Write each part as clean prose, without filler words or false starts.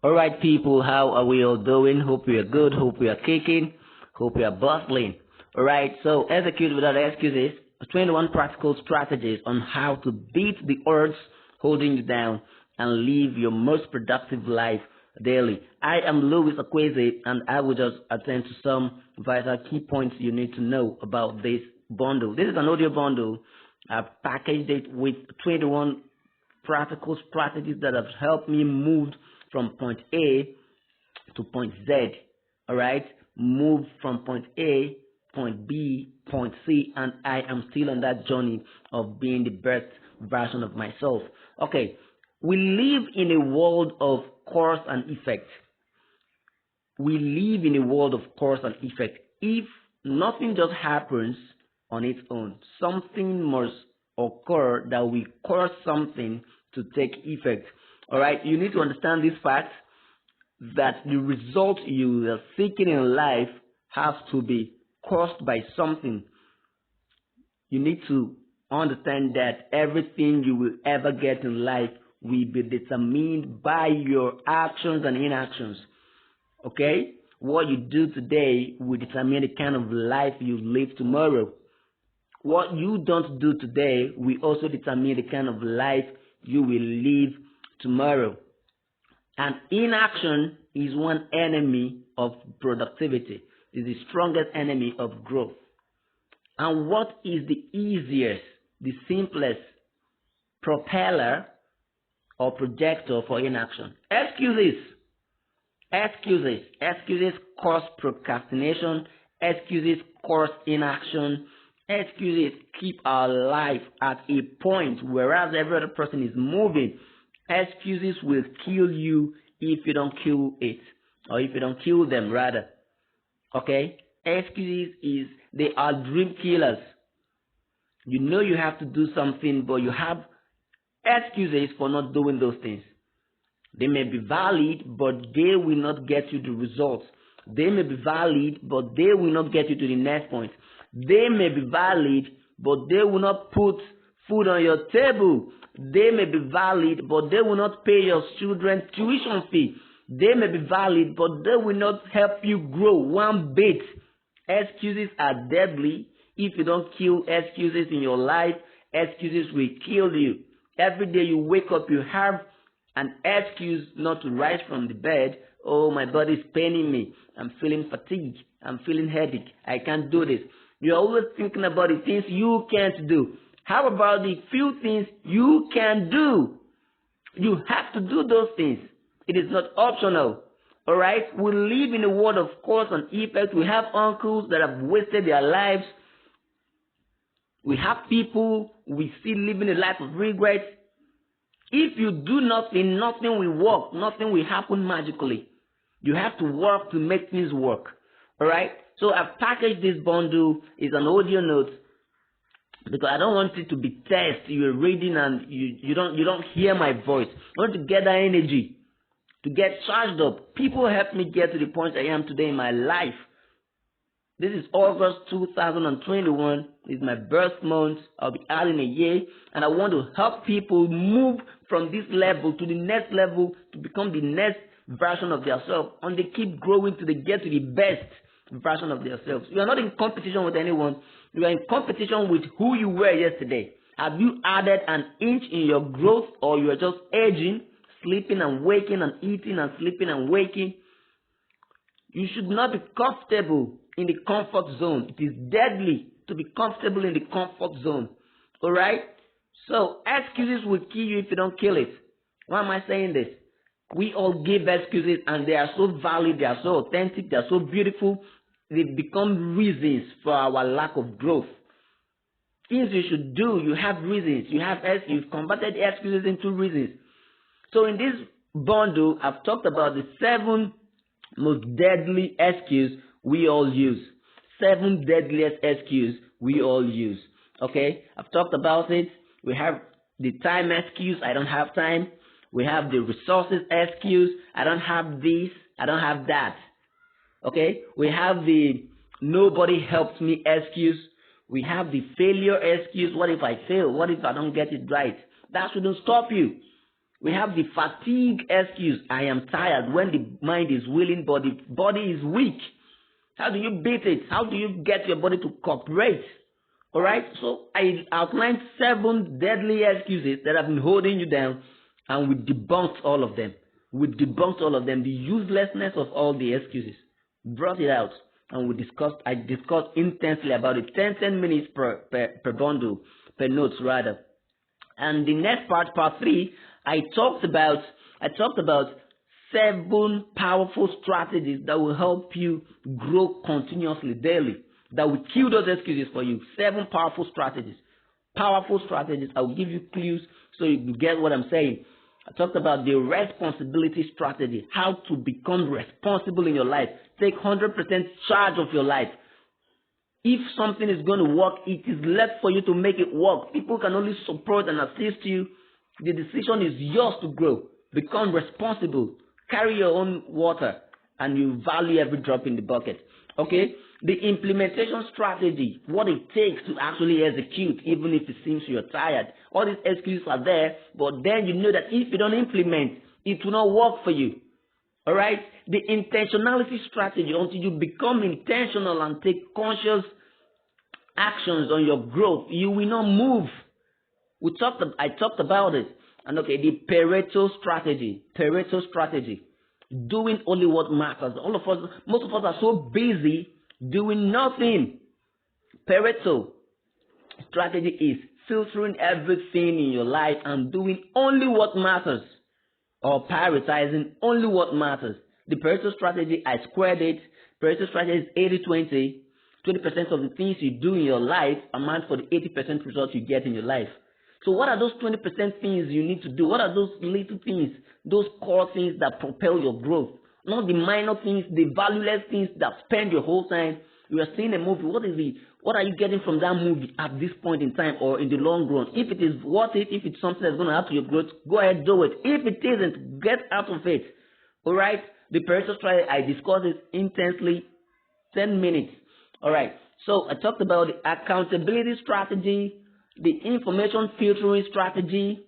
All right, people, how are we all doing? Hope we are good. Hope we are kicking. Hope we are bustling. All right, so execute without excuses. 21 practical strategies on how to beat the odds holding you down and live your most productive life daily. I am Louis Akweze, and I will just attend to some vital key points you need to know about this bundle. This is an audio bundle. I've packaged it with 21 practical strategies that have helped me move from point A to point Z. All right, move from point A, point B, point C, and I am still on that journey of being the best version of myself. Okay, we live in a world of cause and effect. We live in a world of cause and effect. If nothing just happens on its own, something must occur that will cause something to take effect. All right, you need to understand this fact that the result you are seeking in life has to be caused by something. You need to understand that everything you will ever get in life will be determined by your actions and inactions. Okay? What you do today will determine the kind of life you live tomorrow. What you don't do today will also determine the kind of life you will live tomorrow. And inaction is one enemy of productivity. It's the strongest enemy of growth. And what is the easiest, the simplest propeller or projector for inaction? Excuses. Excuses. Excuses cause procrastination. Excuses cause inaction. Excuses keep our life at a point whereas every other person is moving. Excuses will kill you if you don't kill it, or if you don't kill them rather. Okay? Excuses they are dream killers. You know you have to do something, but you have excuses for not doing those things. They may be valid, but they will not get you the results. They may be valid, but they will not get you to the next point. They may be valid, but they will not put food on your table. They may be valid, but they will not pay your children's tuition fee. They may be valid, but they will not help you grow one bit. Excuses are deadly. If you don't kill excuses in your life, excuses will kill you. Every day you wake up, you have an excuse not to rise from the bed. Oh, my body is paining me. I'm feeling fatigued. I'm feeling headache. I can't do this. You're always thinking about the things you can't do. How about the few things you can do? You have to do those things. It is not optional. All right? We live in a world of cause and effect. We have uncles that have wasted their lives. We have people we see living a life of regret. If you do nothing, nothing will work. Nothing will happen magically. You have to work to make things work. All right? So I've packaged this bundle. It's an audio note, because I don't want it to be test. You're reading and you don't hear my voice. I want to get that energy, to get charged up. People help me get to the point I am today in my life. This is August 2021. It's my birth month. I'll be adding a year, and I want to help people move from this level to the next level to become the next version of themselves, and they keep growing till they get to the best version of themselves. You are not in competition with anyone. You are in competition with who you were yesterday. Have you added an inch in your growth, or you are just aging, sleeping and waking and eating and sleeping and waking? You should not be comfortable in the comfort zone. It is deadly to be comfortable in the comfort zone. All right? So excuses will kill you if you don't kill it. Why am I saying this? We all give excuses, and they are so valid, they are so authentic, they are so beautiful. They become reasons for our lack of growth. Things you should do, you have reasons. You've converted excuses into reasons. So in this bundle, I've talked about the 7 most deadly excuses we all use. 7 deadliest excuses we all use. Okay? I've talked about it. We have the time excuse, I don't have time. We have the resources excuse, I don't have this, I don't have that. Okay? We have the nobody helped me excuse. We have the failure excuse. What if I fail? What if I don't get it right? That shouldn't stop you. We have the fatigue excuse. I am tired when the mind is willing, but the body is weak. How do you beat it? How do you get your body to cooperate? All right. So I outlined 7 deadly excuses that have been holding you down, and we debunked all of them. We debunked all of them. The uselessness of all the excuses. Brought it out, and I discussed intensely about it. 10 minutes per bundle, per notes rather. And the next part 3, I talked about 7 powerful strategies that will help you grow continuously daily, that will kill those excuses for you. 7 powerful strategies. Powerful strategies. I will give you clues so you can get what I'm saying. I talked about the responsibility strategy, how to become responsible in your life. Take 100% charge of your life. If something is going to work, it is left for you to make it work. People can only support and assist you. The decision is yours to grow. Become responsible. Carry your own water, and you value every drop in the bucket. Okay? The implementation strategy, what it takes to actually execute, even if it seems you're tired. All these excuses are there, but then you know that if you don't implement, it will not work for you. All right? The intentionality strategy, until you become intentional and take conscious actions on your growth, you will not move. I talked about it. And okay, the Pareto strategy. Pareto strategy. Doing only what matters. Most of us are so busy doing nothing. Pareto strategy is filtering everything in your life and doing only what matters, or prioritizing only what matters. The Pareto strategy, I squared it. Pareto strategy is 80-20. 20% of the things you do in your life amount for the 80% results you get in your life. So what are those 20% things you need to do? What are those little things, those core things that propel your growth? Not the minor things, the valueless things that spend your whole time. You are seeing a movie. What are you getting from that movie at this point in time or in the long run? If it is worth it, if it's something that's going to add to your growth, go ahead, do it. If it isn't, get out of it. All right? The Pareto strategy, I discussed it intensely, 10 minutes. All right. So I talked about the accountability strategy, the information filtering strategy,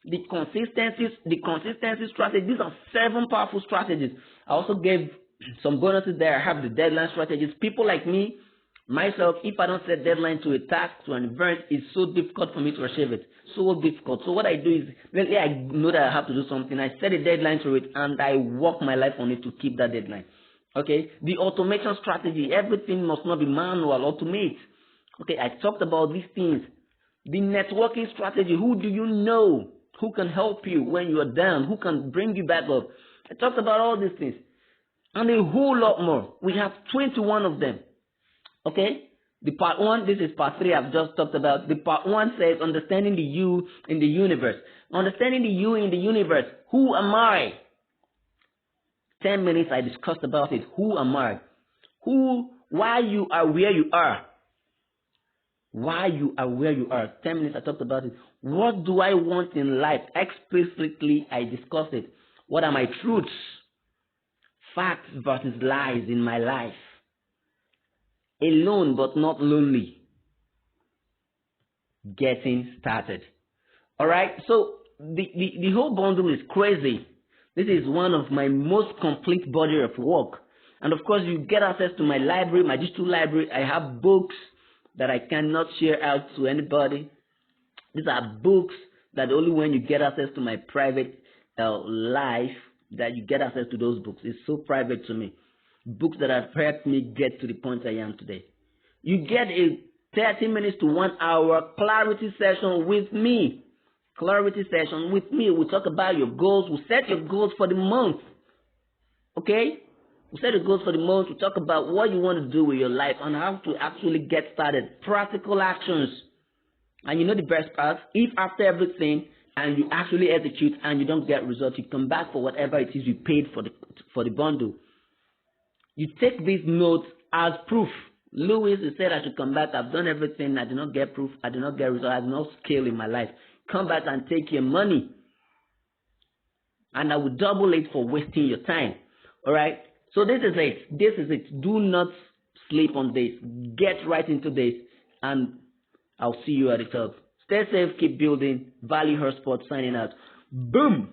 the consistency strategy. These are 7 powerful strategies. I also gave some bonuses there. I have the deadline strategies. People like me, myself, if I don't set deadline to a task, to an event, it's so difficult for me to achieve it. So difficult. So what I do is, lately I know that I have to do something. I set a deadline to it, and I work my life on it to keep that deadline. Okay? The automation strategy. Everything must not be manual. Automate. Okay, I talked about these things. The networking strategy. Who do you know who can help you when you are down? Who can bring you back up? I talked about all these things. And a whole lot more. We have 21 of them. Okay? The part 1, this is part 3 I've just talked about. The part 1 says understanding the you in the universe. Understanding the you in the universe. Who am I? 10 minutes I discussed about it. Who am I? Why you are where you are. Why you are where you are. 10 minutes I talked about it. What do I want in life? Explicitly I discussed it. What are my truths? Facts versus lies in my life. Alone but not lonely. Getting started. Alright, so the whole bundle is crazy. This is one of my most complete body of work. And of course you get access to my library, my digital library. I have books that I cannot share out to anybody. These are books that only when you get access to my private life that you get access to those books. It's so private to me. Books that have helped me get to the point I am today. You get a 30 minutes to 1 hour clarity session with me. Clarity session with me. We'll talk about your goals. We'll set your goals for the month. Okay? We'll set your goals for the month. We'll talk about what you want to do with your life and how to actually get started. Practical actions. And you know the best part? If after everything and you actually execute and you don't get results, you come back for whatever it is you paid for the bundle. You take these notes as proof. Lewis said I should come back. I've done everything. I did not get proof. I did not get results. I did not scale in my life. Come back and take your money. And I will double it for wasting your time. All right? So this is it. This is it. Do not sleep on this. Get right into this. And I'll see you at the top. Stay safe. Keep building. Value Her Sport signing out. Boom.